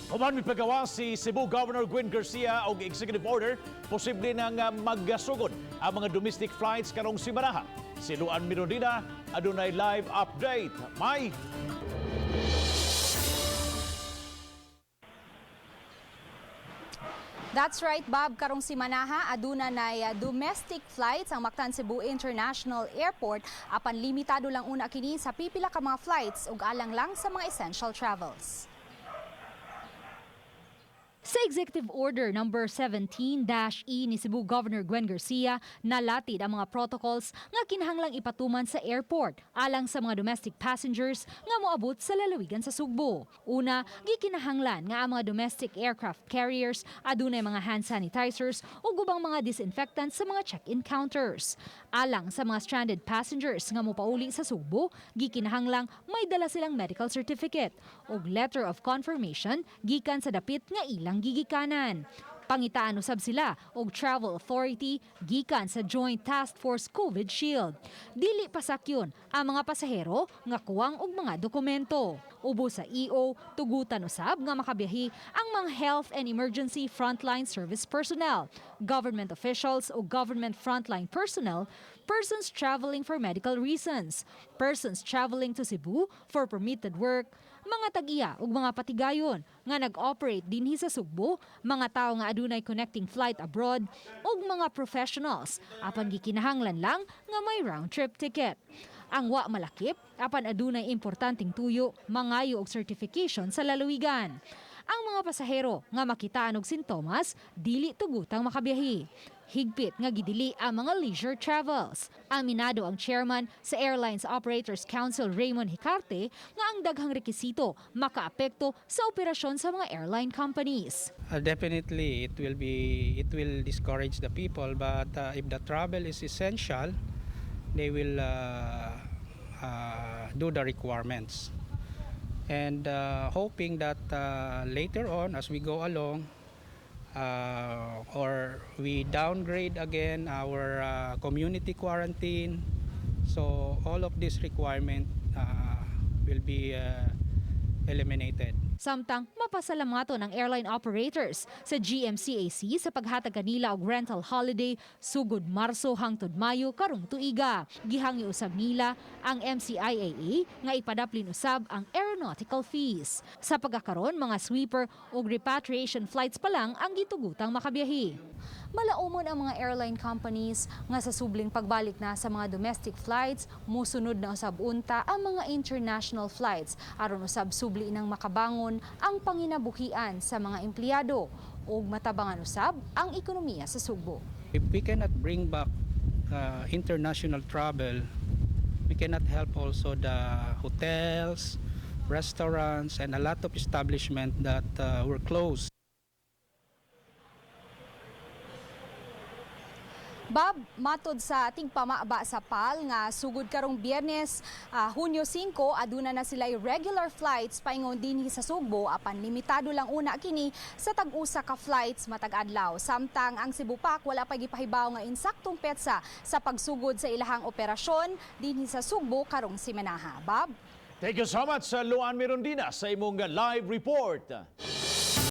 Human mipagawa si Cebu Governor Gwen Garcia og executive order, posible nang maggasugod ang mga domestic flights karong simanaha. Si Luan Mirondina adunay live update. May That's right, Bob. Karong simanaha, aduna na domestic flights ang Mactan Cebu International Airport. Apan limitado lang una kini sa pipila ka mga flights ug alang lang sa mga essential travels. Sa Executive Order number 17-E ni Cebu Governor Gwen Garcia, nalatid ang mga protocols nga kinahanglang ipatuman sa airport alang sa mga domestic passengers nga moabot sa lalawigan sa Sugbo. Una, gikinahanglan nga ang mga domestic aircraft carriers adunay mga hand sanitizers o gubang mga disinfectants sa mga check-in counters. Alang sa mga stranded passengers nga mopauli sa Sugbo, gikinahanglang may dala silang medical certificate o letter of confirmation gikan sa dapit nga ilang gigikanan. Pangitaan usab sila og travel authority gikan sa Joint Task Force COVID Shield. Dili pasakyon ang mga pasahero nga kuwang og mga dokumento. Ubo sa EO, tugutan usab nga makabiyahe ang mga health and emergency frontline service personnel, government officials o government frontline personnel, persons traveling for medical reasons, persons traveling to Cebu for permitted work, mga tag-iya ug mga patigayon nga nag-operate dinhi sa Sugbo, mga tao nga adunay connecting flight abroad ug mga professionals apan gikinahanglan lang nga may round trip ticket. Ang wa malakip apan adunay importanteng tuyo, mangayo og certification sa lalawigan. Ang mga pasahero nga makitaan og sintomas dili tugutang makabiyahe. Higpit nga gidili ang mga leisure travels. Aminado ang chairman sa Airlines Operators Council Raymond Hicarte nga ang daghang rekisito makaapekto sa operasyon sa mga airline companies. Definitely it will discourage the people, but if the travel is essential, they will do the requirements. And hoping that later on as we go along, or we downgrade again our community quarantine, so all of this requirement will be eliminated. Samtang mapasalamaton ang airline operators sa GMCAC sa paghatag kanila og rental holiday sugod Marso hangtod Mayo karong tuiga. Gihangyo usab nila ang MCIAA nga ipadaplin usab ang aeronautical fees. Sa pagkakaron, mga sweeper o repatriation flights pa lang ang gitugutang makabiyahe. Malaumon ang mga airline companies nga sa subling pagbalik na sa mga domestic flights, musunod na usab unta ang mga international flights aron usab subli nang makabangon ang panginabuhian sa mga empleyado ug matabangan usab ang ekonomiya sa Sugbo. If we cannot bring back international travel, we cannot help also the hotels, restaurants, and a lot of establishments that were closed. Bob, matod sa ating pamaba sa PAL nga sugod karong Biyernes, Hunyo 5, aduna na sila regular flights paingon dinhi sa Sugbo apan limitado lang una kini sa tag-usa ka flights matag adlaw. Samtang ang Cebu PAC wala pa gipahibaw nga insaktong petsa sa pagsugod sa ilahang operasyon dinhi sa Sugbo karong simanaha. Bob? thank you so much sa Luan Mirondina sa imong live report.